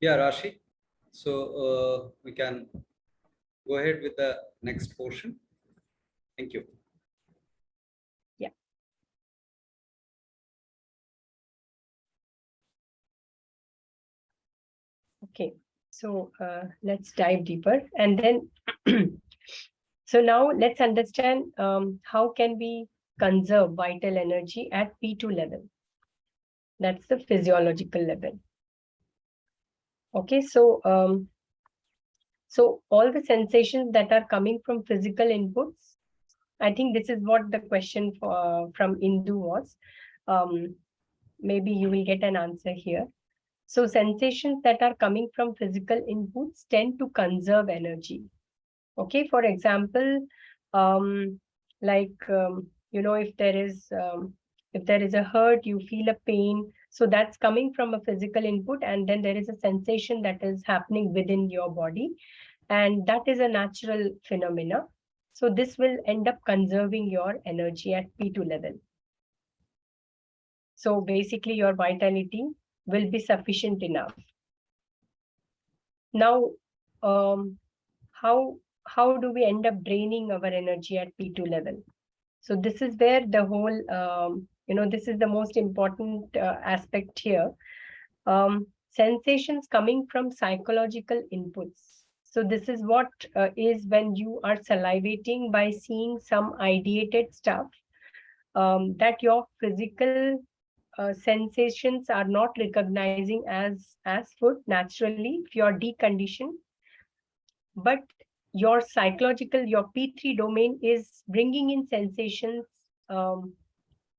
Yeah, Rashi. So we can go ahead with the next portion. Thank you. Yeah. Okay. So let's dive deeper, and then so now let's understand how can we conserve vital energy at P2 level. That's the physiological level. Okay, so all the sensations that are coming from physical inputs, I think this is what the question from Indu was. Maybe you will get an answer here. So sensations that are coming from physical inputs tend to conserve energy. Okay, for example, like if there is a hurt, you feel a pain. So that's coming from a physical input, and then there is a sensation that is happening within your body, and that is a natural phenomena. So this will end up conserving your energy at P2 level. So basically, your vitality will be sufficient enough. Now, how how do we end up draining our energy at P2 level? So this is where the whole this is the most important aspect here. Sensations coming from psychological inputs. So this is what is when you are salivating by seeing some ideated stuff that your physical sensations are not recognizing as food naturally if you're deconditioned, but your psychological, your P3 domain is bringing in sensations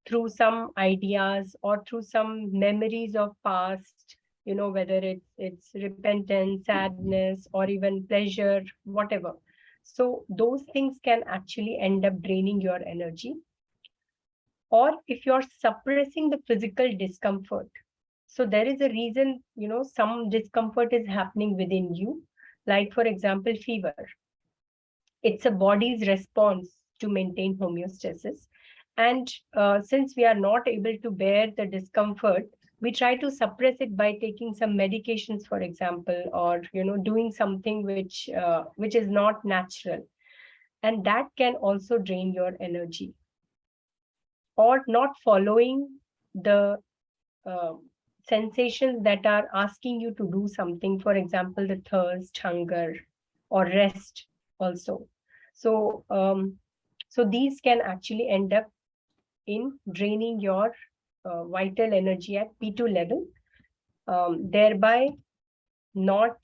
through some ideas or through some memories of past, whether it's repentance, sadness, or even pleasure, whatever. So those things can actually end up draining your energy. Or if you're suppressing the physical discomfort, so there is a reason, some discomfort is happening within you, like for example fever. It's a body's response to maintain homeostasis. And since we are not able to bear the discomfort, we try to suppress it by taking some medications, for example, or doing something which is not natural, and that can also drain your energy. Or not following the uh, sensations that are asking you to do something, for example, the thirst, hunger, or rest also. So these can actually end up in draining your vital energy at P2 level, thereby not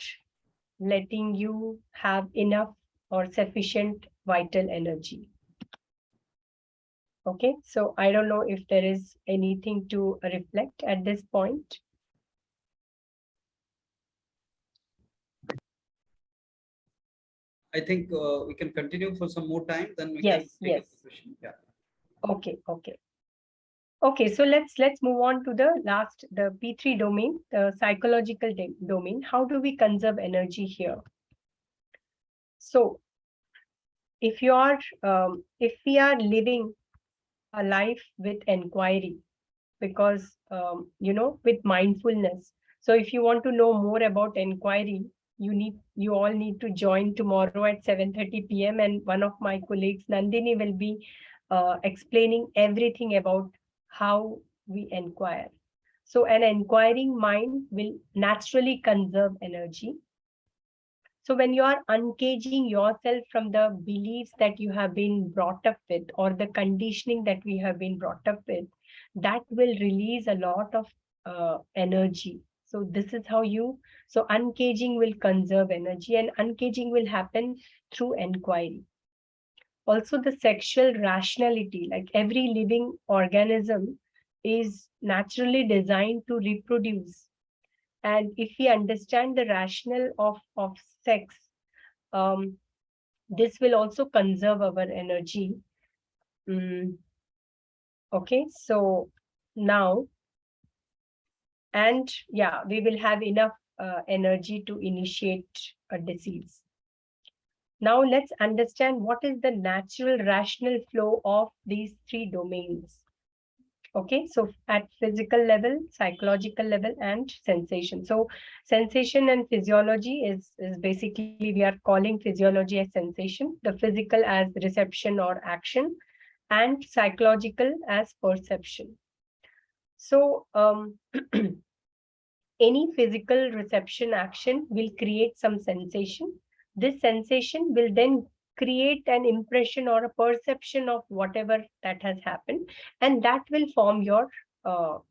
letting you have enough or sufficient vital energy. Okay, so I don't know if there is anything to reflect at this point. I think we can continue for some more time. Then we Yes, can take yes. a question. Yeah. Okay, okay. Okay, so let's move on to the last, the P3 domain, the psychological domain. How do we conserve energy here? So if we are living a life with inquiry, because with mindfulness. So if you want to know more about inquiry, you all need to join tomorrow at 7:30 p.m. and one of my colleagues, Nandini, will be explaining everything about how we inquire. So an inquiring mind will naturally conserve energy. So when you are uncaging yourself from the beliefs that you have been brought up with, or the conditioning that we have been brought up with, that will release a lot of energy. So this is how so uncaging will conserve energy, and uncaging will happen through inquiry. Also the sexual rationality, like every living organism is naturally designed to reproduce. And if we understand the rationale of sex, um, this will also conserve our energy. Okay, so now, and yeah, we will have enough energy to initiate a disease. Now let's understand what is the natural rational flow of these three domains. Okay, so at physical level, psychological level, and sensation. So sensation and physiology is basically, we are calling physiology as sensation, the physical as reception or action, and psychological as perception. So any physical reception action will create some sensation. This sensation will then create an impression or a perception of whatever that has happened, and that will form your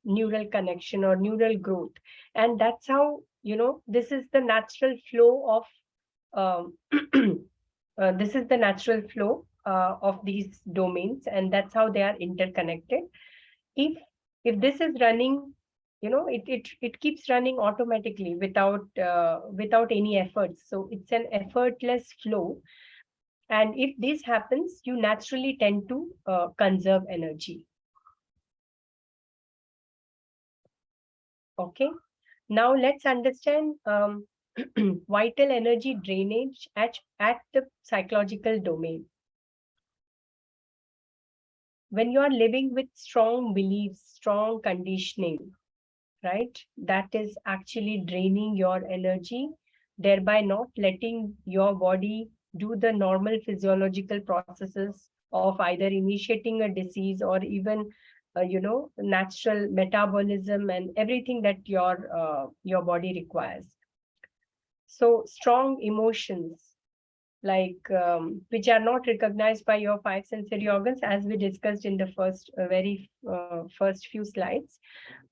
neural connection or neural growth. And that's how, this is the natural flow of this is the natural flow of these domains, and that's how they are interconnected. If if this is running, it keeps running automatically without any efforts, so it's an effortless flow. And if this happens, you naturally tend to conserve energy. Okay, now let's understand vital energy drainage at the psychological domain. When you are living with strong beliefs, strong conditioning, right, that is actually draining your energy, thereby not letting your body do the normal physiological processes of either initiating a disease or even natural metabolism and everything that your body requires. So strong emotions, like which are not recognized by your five sensory organs, as we discussed in the first few slides,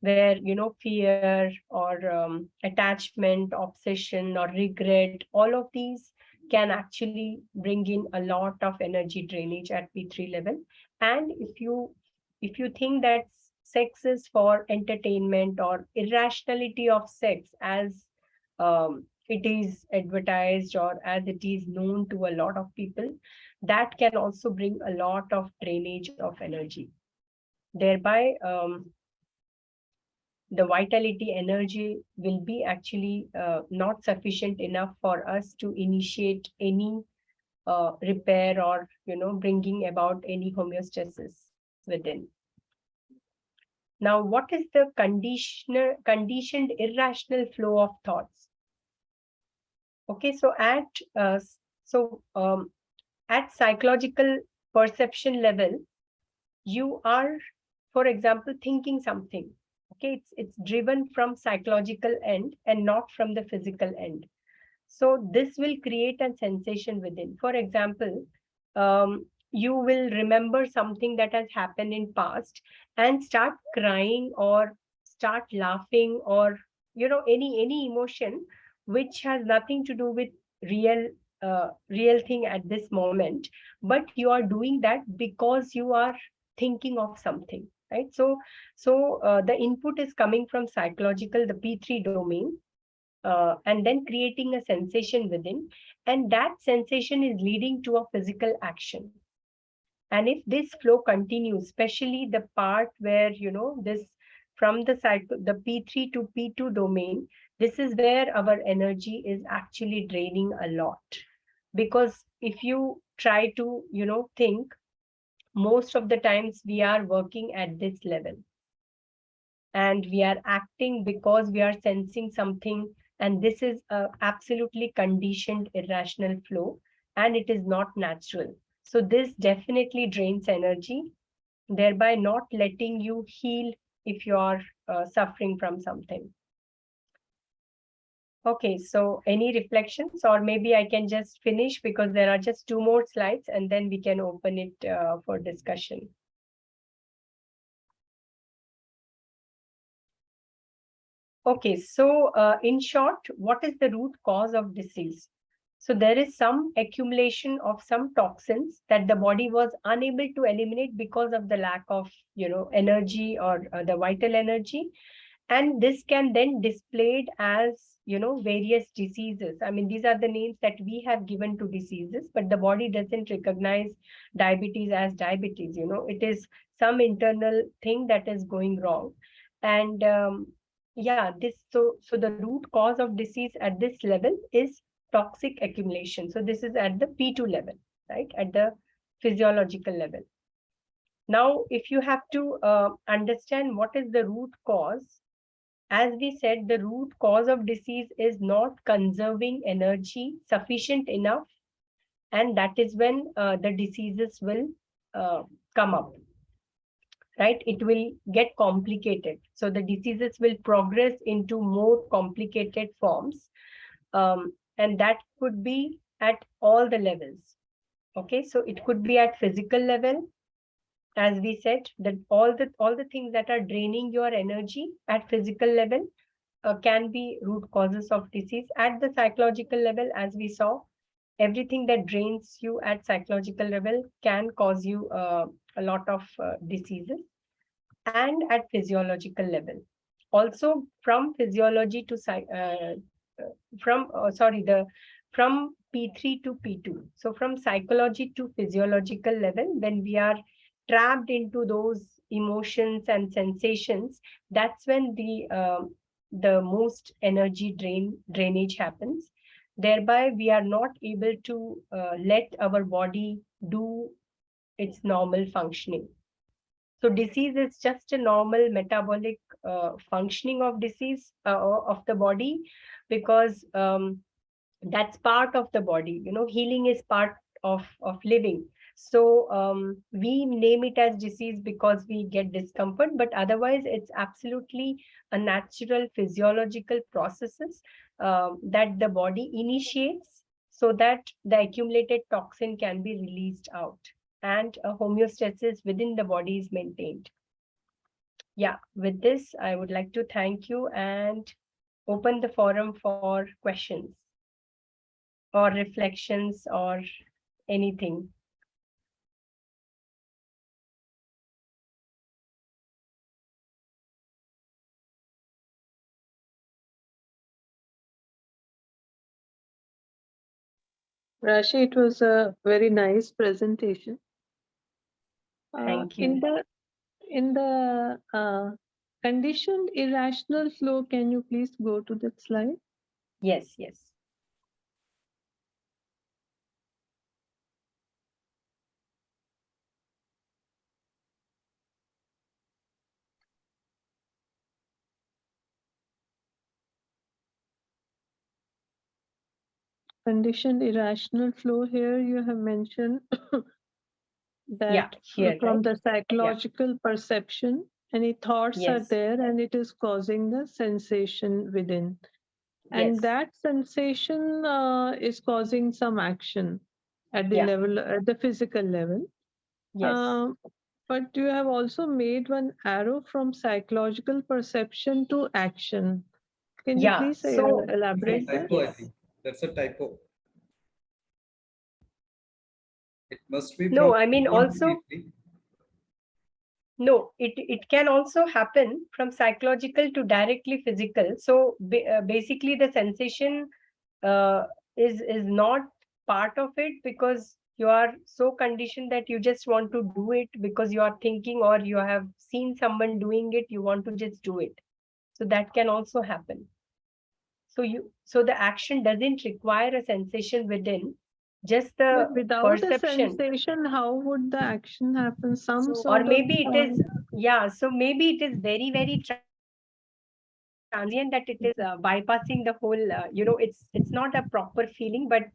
where fear or attachment, obsession, or regret, all of these can actually bring in a lot of energy drainage at P3 level. And if you think that sex is for entertainment, or irrationality of sex as it is advertised or as it is known to a lot of people, that can also bring a lot of drainage of energy. Thereby, the vitality energy will be actually not sufficient enough for us to initiate any repair, or bringing about any homeostasis within. Now, what is the conditioned irrational flow of thoughts? Okay, so so at psychological perception level, you are, for example, thinking something. Okay, it's driven from psychological end and not from the physical end. So this will create a sensation within. For example, you will remember something that has happened in past and start crying or start laughing, or any emotion which has nothing to do with real real thing at this moment, but you are doing that because you are thinking of something, right? So the input is coming from psychological, the P3 domain, and then creating a sensation within, and that sensation is leading to a physical action. And if this flow continues, especially the part where this, from the the P3 to P2 domain, this is where our energy is actually draining a lot. Because if you try to think, most of the times we are working at this level, and we are acting because we are sensing something, and this is a absolutely conditioned irrational flow, and it is not natural. So this definitely drains energy, thereby not letting you heal if you are suffering from something. Okay, so any reflections, or maybe I can just finish because there are just two more slides and then we can open it for discussion. Okay, so in short, what is the root cause of disease? So there is some accumulation of some toxins that the body was unable to eliminate because of the lack of, energy, or the vital energy. And this can then displayed as, various diseases. I mean, these are the names that we have given to diseases, but the body doesn't recognize diabetes as diabetes. It is some internal thing that is going wrong. And yeah, so the root cause of disease at this level is toxic accumulation. So this is at the P2 level, right? At the physiological level. Now, if you have to understand what is the root cause, as we said, the root cause of disease is not conserving energy sufficient enough, and that is when the diseases will come up, right? It will get complicated. So the diseases will progress into more complicated forms, and that could be at all the levels. Okay, so it could be at physical level, as we said, that all the things that are draining your energy at physical level can be root causes of disease. At the psychological level, as we saw, everything that drains you at psychological level can cause you a lot of diseases. And at physiological level, also from physiology to from sorry the from P3 to P2, so from psychology to physiological level, when we are trapped into those emotions and sensations, that's when the most energy drainage happens. Thereby we are not able to let our body do its normal functioning. So disease is just a normal metabolic functioning of disease of the body, because that's part of the body. You know, healing is part of living. So we name it as disease because we get discomfort, but otherwise it's absolutely a natural physiological processes that the body initiates so that the accumulated toxin can be released out and a homeostasis within the body is maintained. Yeah, with this, I would like to thank you and open the forum for questions or reflections or anything. Rashi, it was a very nice presentation. Thank In you. the conditioned irrational flow, can you please go to that slide? Yes, yes. Conditioned irrational flow, here you have mentioned Yeah, that here, from right? the psychological perception, any thoughts are Yes, there and it is causing the sensation within. And yes, that sensation is causing some action at the yeah, level, at the physical level. yes. But you have also made one arrow from psychological perception to action. Can you Yeah, please so It's a elaborate yes, that? typo, I yes. think. That's a typo. It must be No, from I mean one to also, P3. no, it can also happen from psychological to directly physical. So basically the sensation uh, is not part of it because you are so conditioned that you just want to do it because you are thinking or you have seen someone doing it, you want to just do it. So that can also happen. So the action doesn't require a sensation within, just the But without a perception. sensation, how would the action happen? Some Or sort of maybe it is, yeah, so maybe it is very, very transient that it is bypassing the whole, it's not a proper feeling, but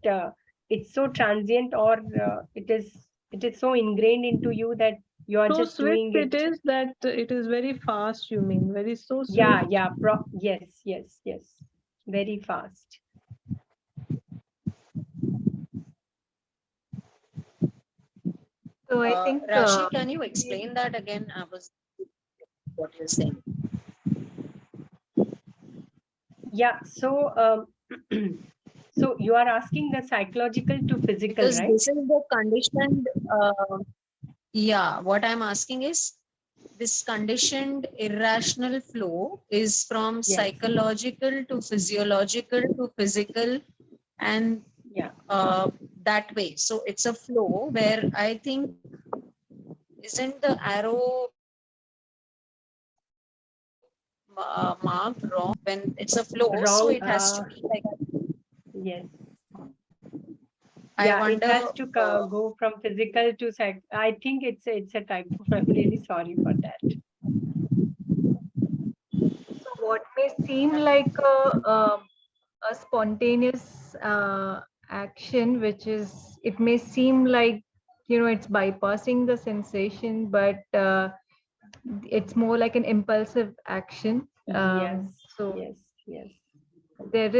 it's so transient, or it is so ingrained into you that you are so just swift doing it it. is that it is very fast, you mean, very so Yeah, swift. yeah, yes, yes, yes, very fast. So I think Rashi, can you explain that again? I was what you're saying. Yeah, so so you are asking the psychological to physical, Because right? this is the conditioned, yeah, what I'm asking is this conditioned irrational flow is from Yes. psychological to physiological to physical and Yeah. that way. So it's a flow where I think isn't the arrow marked wrong when it's a flow, so Wrong. it has to be like Yes. Yeah, wonder. it has to go from physical to psych. I think it's a typo. I'm really sorry for that. So what may seem like a spontaneous action, which is, it may seem like, it's bypassing the sensation, but it's more like an impulsive action. Yes, So yes, yes. there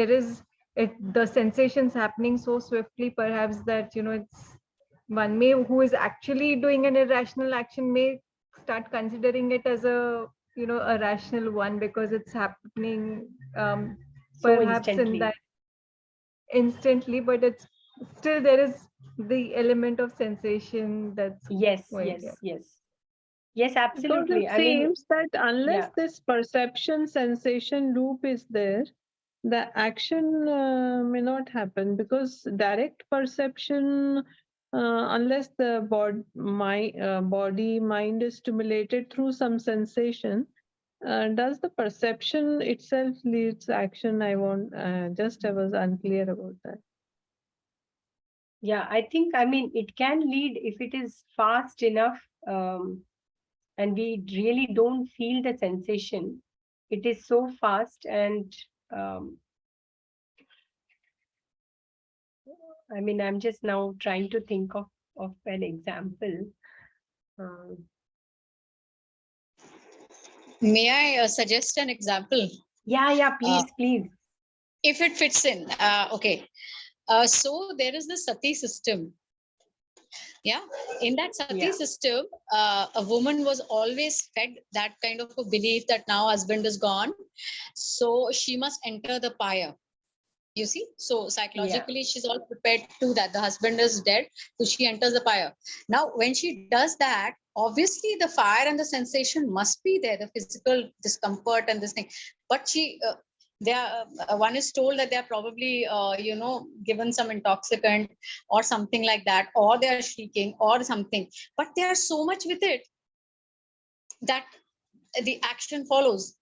is the sensations happening so swiftly, perhaps, that it's one may who is actually doing an irrational action may start considering it as a rational one, because it's happening So perhaps in instantly. that instantly, but it's still there is the element of sensation that's Yes, going yes, there. yes. Yes, Because absolutely. it I mean, seems that unless yeah. this perception sensation loop is there, the action may not happen, because direct perception, unless the body mind is stimulated through some sensation, does the perception itself leads action? I was unclear about that. Yeah, I mean, it can lead if it is fast enough, and we really don't feel the sensation. It is so fast, and I mean, I'm just now trying to think of an example. May I suggest an example? Yeah, please, please. If it fits in. Okay. So there is the sati system. Yeah. In that sati Yeah. system, a woman was always fed that kind of a belief that now husband is gone, so she must enter the pyre. You see, so psychologically she's all prepared to that. The husband is dead, so she enters the pyre. Now, when she does that, obviously the fire and the sensation must be there, the physical discomfort and this thing. But one is told that they are probably given some intoxicant or something like that, or they are shrieking or something. But they are so much with it that the action follows.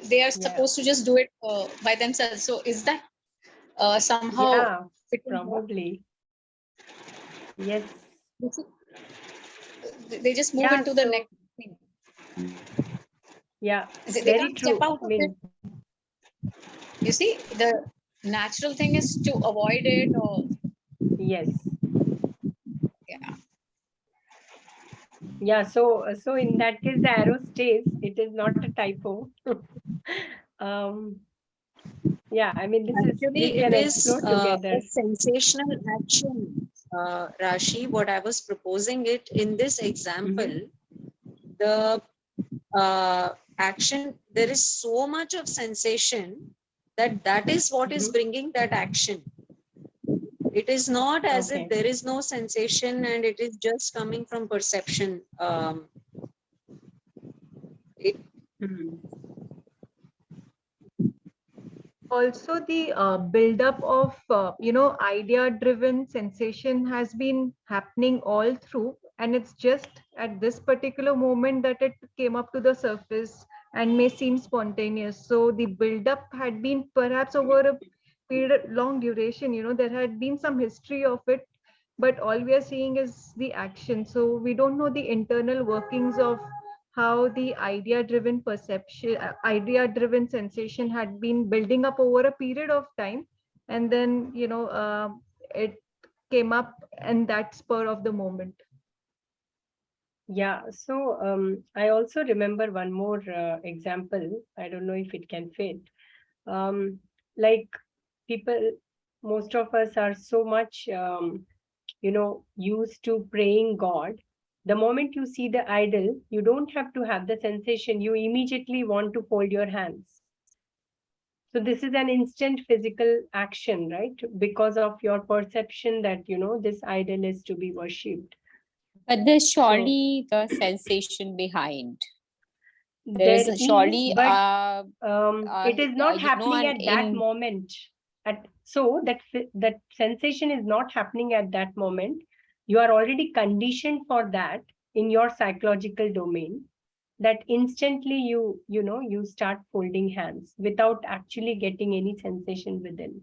They are supposed to just do it by themselves. So is that somehow Yeah, fitting here? probably. Yes. They just move into the next thing. Yeah, They very can't true. step out of it. You see, the natural thing is to avoid it, or Yes. yeah. Yeah, so in that case, the arrow stays. It is not a typo. Yeah, I mean, we Actually, can it is explore together. a sensational action, Rashi. What I was proposing it in this example, the action, there is so much of sensation that is what is bringing that action. It is not as if there is no sensation and it is just coming from perception. Also, the build-up of idea-driven sensation has been happening all through, and it's just at this particular moment that it came up to the surface and may seem spontaneous. So the build-up had been perhaps over a period, long duration. There had been some history of it, but all we are seeing is the action. So we don't know the internal workings of how the idea-driven perception, idea-driven sensation had been building up over a period of time, and then it came up in that spur of the moment. Yeah, so I also remember one more example. I don't know if it can fit. Like people, most of us are so much, used to praying God. The moment you see the idol, you don't have to have the sensation. You immediately want to fold your hands. So this is an instant physical action, right? Because of your perception that, this idol is to be worshipped. But there's surely the sensation behind. There is, surely, but it is not happening at that in moment. So that sensation is not happening at that moment. You are already conditioned for that in your psychological domain, that instantly you start folding hands without actually getting any sensation within.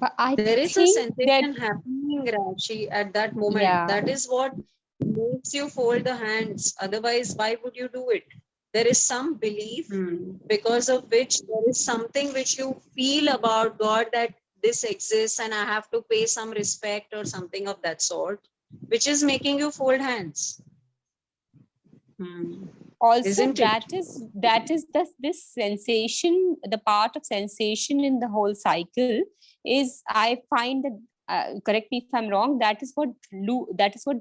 But I There is a think that, sensation happening, Rashi, at that moment. yeah, That is what makes you fold the hands. Otherwise, why would you do it? There is some belief because of which there is something which you feel about God, that this exists and I have to pay some respect or something of that sort, which is making you fold hands. also Isn't it? that is this sensation, the part of sensation in the whole cycle is, I find that, correct me if I'm wrong, that is what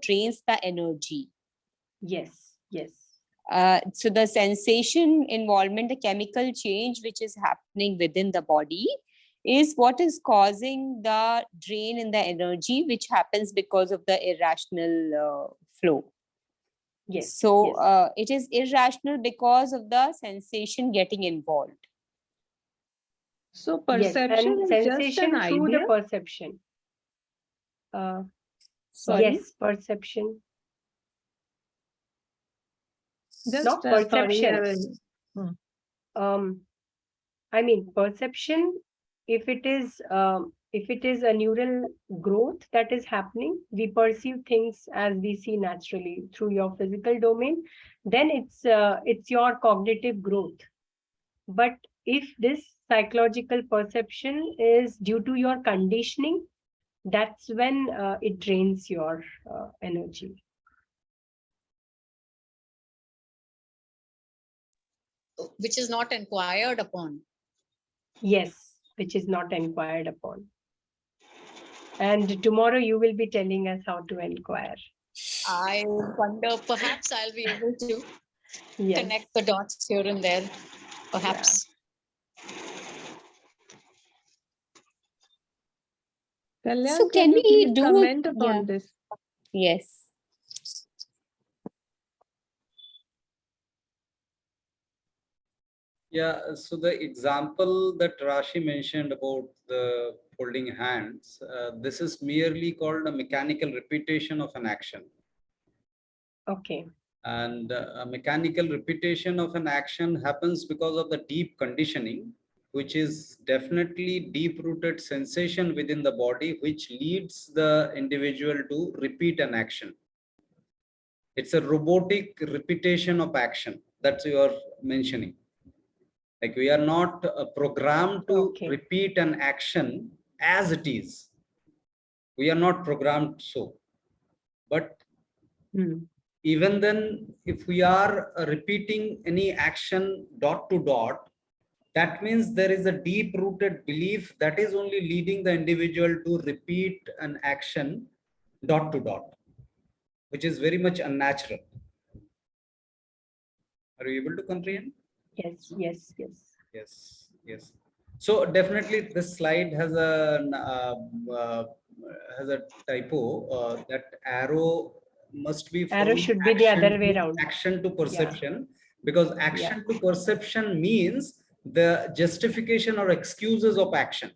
drains the energy. Yes, yes. So the sensation involvement, the chemical change which is happening within the body, is what is causing the drain in the energy, which happens because of the irrational flow. Yes. So yes. it is irrational because of the sensation getting involved. So Yes, perception and is just sensation an through idea. the perception. Sorry? Yes, perception. Just Not sorry. perception. I mean, perception, if it is a neural growth that is happening, we perceive things as we see naturally through your physical domain, then it's your cognitive growth. But if this psychological perception is due to your conditioning, that's when it drains your energy. Which is not inquired upon. Yes, which is not inquired upon. And tomorrow you will be telling us how to inquire. I wonder, perhaps I'll be able to Yes. connect the dots here and there. Perhaps. Kalyan, So can you we please do, comment upon this? Yes. Yeah, so the example that Rashi mentioned about the folding hands, this is merely called a mechanical repetition of an action. Okay. And a mechanical repetition of an action happens because of the deep conditioning, which is definitely deep-rooted sensation within the body, which leads the individual to repeat an action. It's a robotic repetition of action that you are mentioning. Like, we are not programmed to repeat an action as it is. We are not programmed so. But even then, if we are repeating any action dot to dot, that means there is a deep-rooted belief that is only leading the individual to repeat an action dot to dot, which is very much unnatural. Are you able to comprehend? Yes, yes, yes. Yes, yes. So definitely this slide has a typo. That arrow must be Arrow from should be the other way around. action to perception, because action to perception means the justification or excuses of action.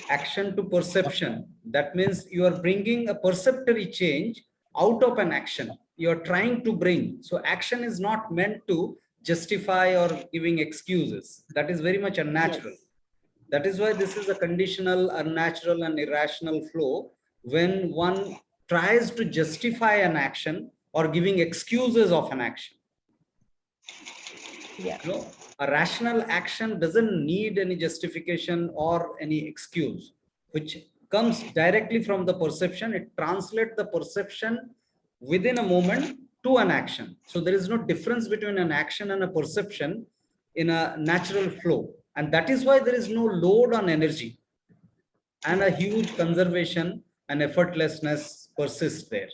Action to perception, that means you are bringing a perceptory change out of an action you are trying to bring. So action is not meant to justify or giving excuses. That is very much unnatural. Yes. That is why this is a conditional, unnatural and irrational flow, when one tries to justify an action or giving excuses of an action. Yeah. No, a rational action doesn't need any justification or any excuse, which comes directly from the perception. It translates the perception within a moment to an action. So there is no difference between an action and a perception in a natural flow. And that is why there is no load on energy, and a huge conservation and effortlessness persists there.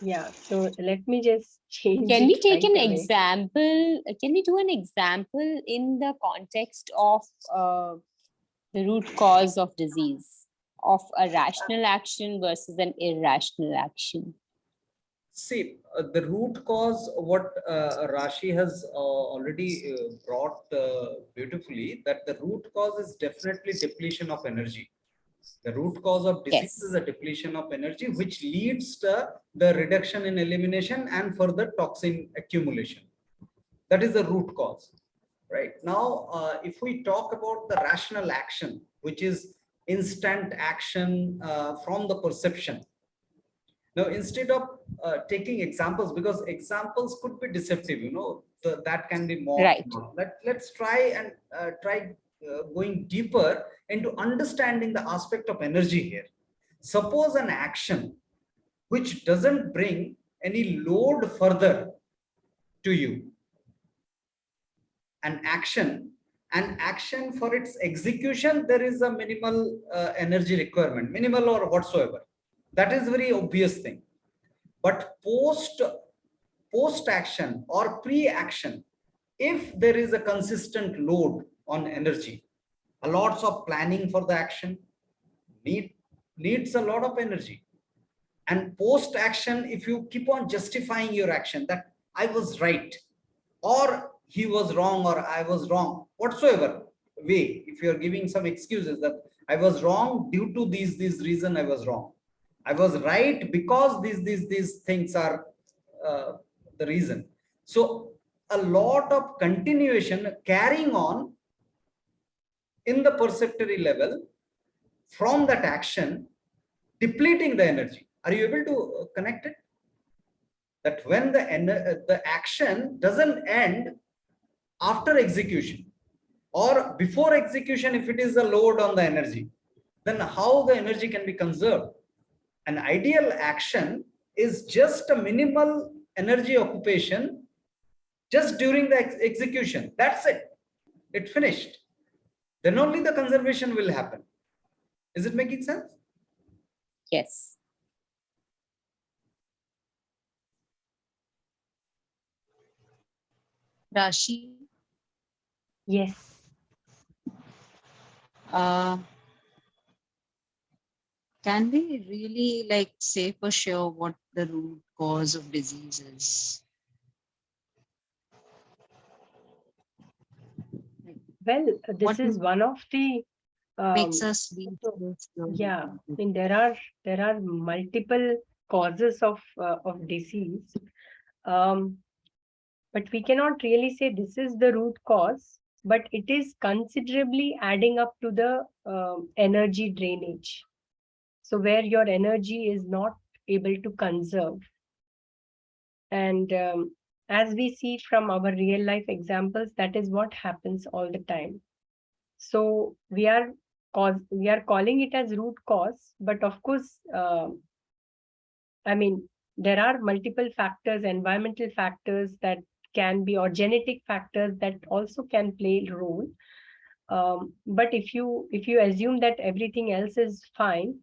Yeah, so let me just change Can we it take right an away. example? Can we do an example in the context of the root cause of disease, of a rational action versus an irrational action? See, the root cause, what Rashi has already brought beautifully, that the root cause is definitely depletion of energy. The root cause of disease is a depletion of energy, which leads to the reduction in elimination and further toxin accumulation. That is the root cause. right? Now, if we talk about the rational action, which is instant action from the perception. Now, instead of taking examples, because examples could be deceptive, that can be more. Right. Let's try and going deeper into understanding the aspect of energy here. Suppose an action which doesn't bring any load further to you. An action for its execution, there is a minimal energy requirement, minimal or whatsoever. That is very obvious thing. But post action or pre-action, if there is a consistent load on energy, a lots of planning for the action needs a lot of energy. And post action, if you keep on justifying your action that I was right, or he was wrong, or I was wrong, whatsoever way, if you are giving some excuses that I was wrong due to these reason, I was wrong, I was right because these things are the reason. So a lot of continuation carrying on in the perceptory level from that action, depleting the energy. Are you able to connect it? That when the action doesn't end after execution or before execution, if it is a load on the energy, then how the energy can be conserved? An ideal action is just a minimal energy occupation just during the execution. That's it. It finished. Then only the conservation will happen. Is it making sense? Yes. Rashi, Yes. can we really like say for sure what the root cause of disease is? Well, this is one of the makes us be yeah, I mean, there are multiple causes of disease, but we cannot really say this is the root cause, but it is considerably adding up to the energy drainage. So where your energy is not able to conserve. And as we see from our real life examples, that is what happens all the time. So we are calling it as root cause, but of course, I mean, there are multiple factors, environmental factors that can be, or genetic factors that also can play a role. But if you assume that everything else is fine,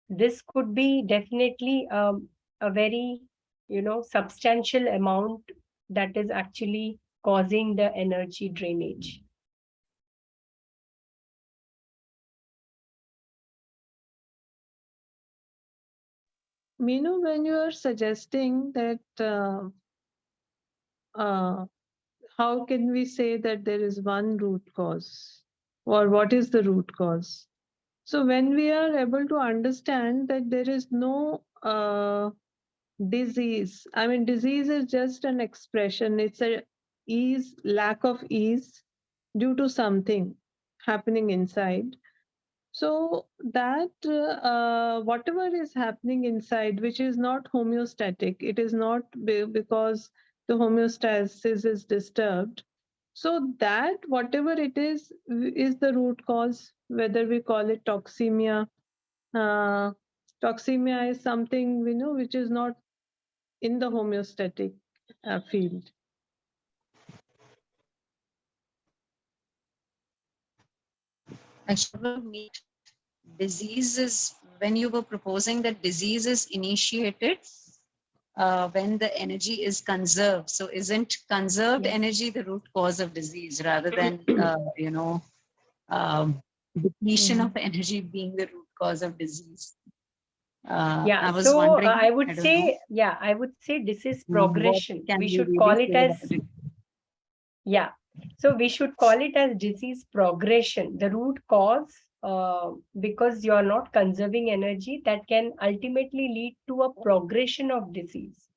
this could be definitely a very, substantial amount that is actually causing the energy drainage. Meenu, when you are suggesting that how can we say that there is one root cause, or what is the root cause? So when we are able to understand that there is no disease, I mean, disease is just an expression. It's a lack of ease due to something happening inside. So that whatever is happening inside, which is not homeostatic, it is not because the homeostasis is disturbed. So that whatever it is the root cause, whether we call it toxemia. Toxemia is something we know which is not in the homeostatic field. Actually, disease is when you were proposing that disease is initiated when the energy is conserved. So isn't conserved energy the root cause of disease rather than, depletion of energy being the root cause of disease? Yeah, I was so wondering, I would say, this is progression. We should call it as, yeah. So we should call it as disease progression. The root cause, because you are not conserving energy, that can ultimately lead to a progression of disease.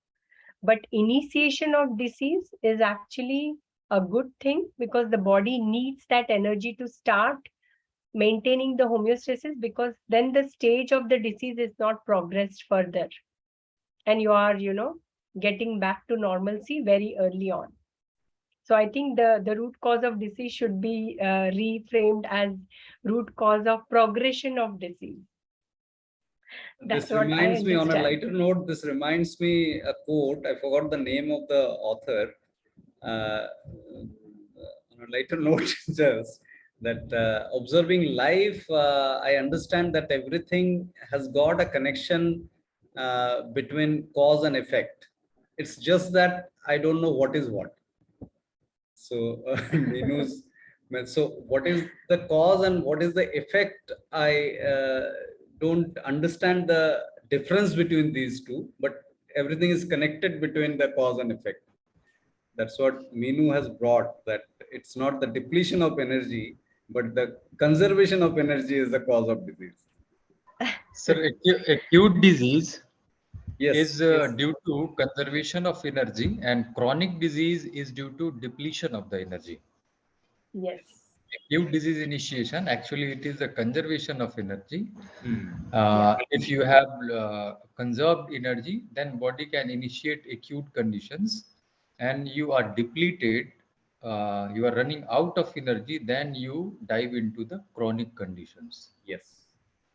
But initiation of disease is actually a good thing, because the body needs that energy to start maintaining the homeostasis, because then the stage of the disease is not progressed further and you are, getting back to normalcy very early on. So I think the root cause of disease should be reframed as root cause of progression of disease. That's This what I reminds me, on a understand. lighter note, this reminds me a quote. I forgot the name of the author. On a lighter note, just that observing life, I understand that everything has got a connection between cause and effect. It's just that I don't know what is what. So, Menu's, so what is the cause and what is the effect? I don't understand the difference between these two, but everything is connected between the cause and effect. That's what Minu has brought, that it's not the depletion of energy, but the conservation of energy is the cause of disease. Sir, acute disease Yes, is yes. due to conservation of energy, and chronic disease is due to depletion of the energy. Yes. Acute disease initiation, actually it is a conservation of energy. Yeah. If you have conserved energy, then body can initiate acute conditions, and you are depleted, you are running out of energy, then you dive into the chronic conditions. Yes.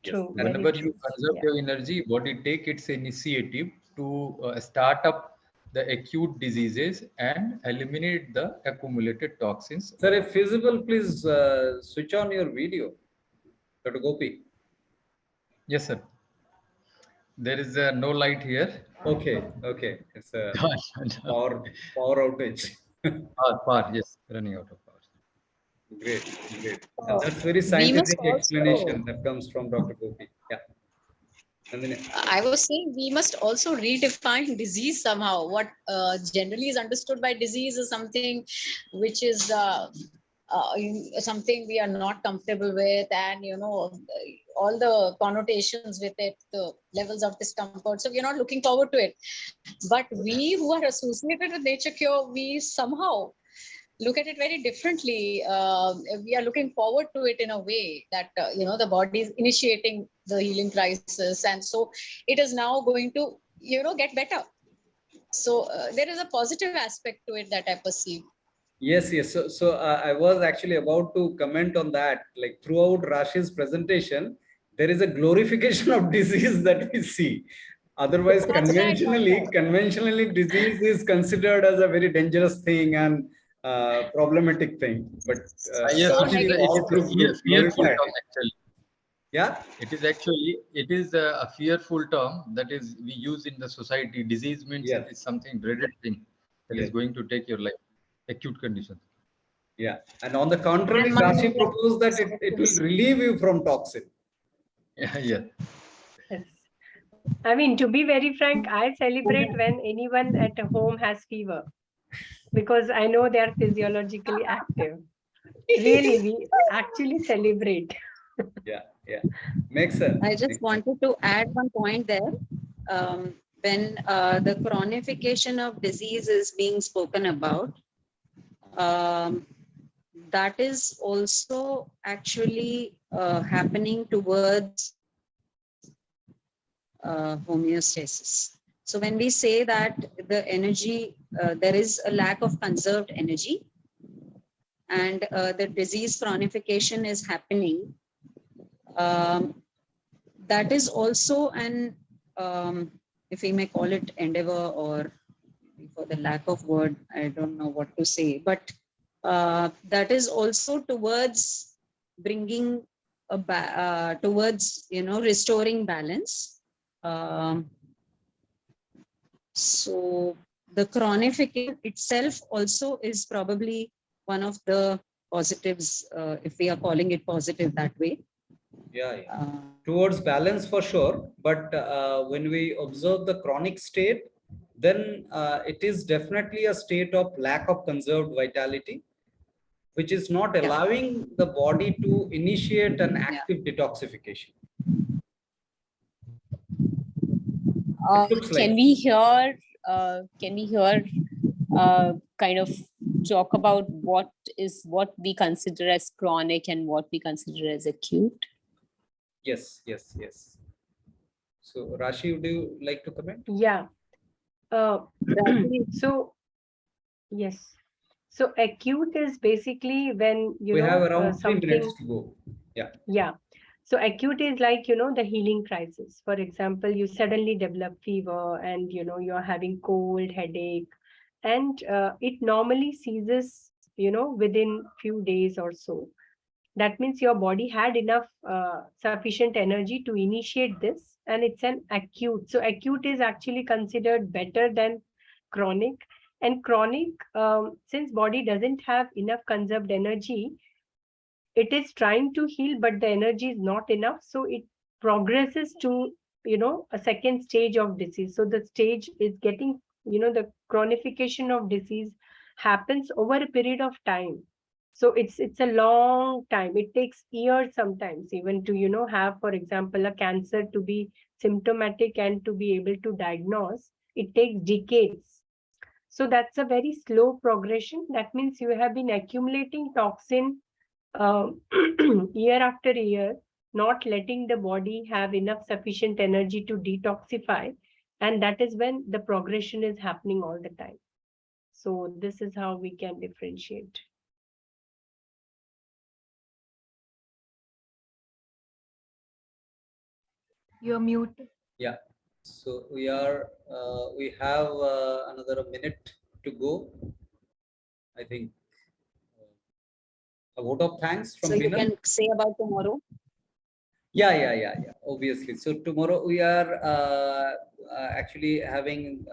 True. And Very Whenever true. you conserve Yeah. your energy, body take its initiative to start up the acute diseases and eliminate the accumulated toxins. sir, if feasible, please switch on your video, Dr. Gopi. Yes, sir. There is no light here. Okay, okay. It's a power outage. Power, yes, running out of power. Great, great. And that's very We must scientific also, explanation that comes from Dr. Gopi. Yeah. Nandini. I was saying we must also redefine disease somehow. What generally is understood by disease is something which is something we are not comfortable with, and all the connotations with it, the levels of discomfort. So we are not looking forward to it. But we who are associated with nature cure, we somehow look at it very differently. We are looking forward to it in a way that the body is initiating the healing crisis, and so it is now going to get better. So there is a positive aspect to it that I perceive. Yes, yes. So I was actually about to comment on that. Like throughout Rashi's presentation, there is a glorification of disease that we see. Otherwise, That's what I thought of. conventionally, disease is considered as a very dangerous thing and problematic thing. But Yes, So Rashi it is all negative. through a fearful glorified term, it. actually. Yeah. It is a fearful term that is we use in the society. Disease means Yes. it is something dreaded thing that is Yes. going to take your life. Acute condition. Yeah. And on the contrary, And money Rashi proposed that it will relieve you from toxin. Yeah, yeah. Yes. I mean, to be very frank, I celebrate when anyone at home has fever, because I know they are physiologically active. Really, we actually celebrate. Yeah, yeah. Makes sense. I just wanted to add one point there. When the chronification of disease is being spoken about, that is also actually happening towards homeostasis. So when we say that the energy, there is a lack of conserved energy, and the disease chronification is happening, that is also an, if we may call it endeavor, or for the lack of word, I don't know what to say, but that is also towards bringing towards restoring balance. So the chronification itself also is probably one of the positives, if we are calling it positive that way. Yeah, yeah. Towards balance for sure. But when we observe the chronic state, then it is definitely a state of lack of conserved vitality, which is not allowing the body to initiate an active detoxification. It looks like. Can we hear kind of talk about what we consider as chronic and what we consider as acute? Yes. So Rashi, would you like to comment? Yeah. So yes. So acute is basically when We have around 3 something. minutes to go. Yeah. So acute is like, the healing crisis. For example, you suddenly develop fever and, you're having cold, headache, and it normally ceases, within few days or so. That means your body had enough sufficient energy to initiate this, and it's an acute. So acute is actually considered better than chronic. And chronic, since body doesn't have enough conserved energy, it is trying to heal, but the energy is not enough, so it progresses to a second stage of disease. So the stage is getting, the chronification of disease happens over a period of time. So it's a long time. It takes years sometimes even to have, for example, a cancer to be symptomatic and to be able to diagnose. It takes decades. So that's a very slow progression. That means you have been accumulating toxin uh, year after year, not letting the body have enough sufficient energy to detoxify. And that is when the progression is happening all the time. So this is how we can differentiate. You're muted. Yeah. So we have another minute to go. I think a vote of thanks from So you Bina. can say about tomorrow. Yeah. Obviously. So tomorrow we are actually having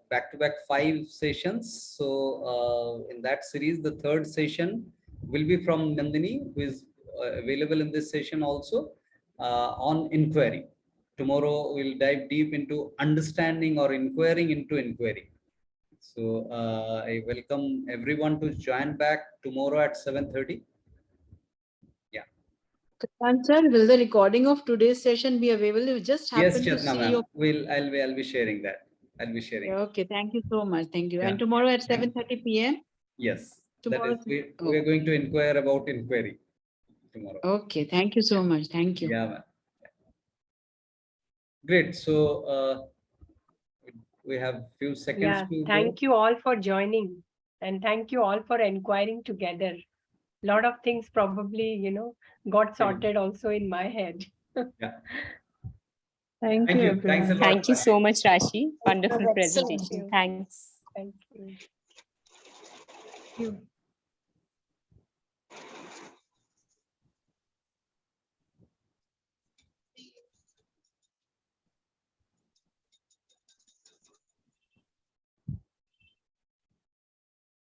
back-to-back 5 sessions. So in that series, the third session will be from Nandini, who is available in this session also, on inquiry. Tomorrow we'll dive deep into understanding or inquiring into inquiry. So I welcome everyone to join back tomorrow at 7:30. And sir, will the recording of today's session be available? You just happen Yes, to Chetna see ma'am. your. I'll be sharing that. I'll be sharing. Okay, thank you so much. Thank you. Yeah. And tomorrow at 7:30 p.m. Yes. Tomorrow. That is, we are going to inquire about inquiry tomorrow. Okay, thank you so much. Thank you. Yeah, ma'am. Great. So we have few seconds to Thank you all for joining, and thank you all for inquiring together. A lot of things probably, got sorted also in my head. Yeah. Thank you, Thank you. Thanks a everyone. lot. Thank you so much, Rashi. Wonderful Excellent. presentation. Thanks. Thank you. You.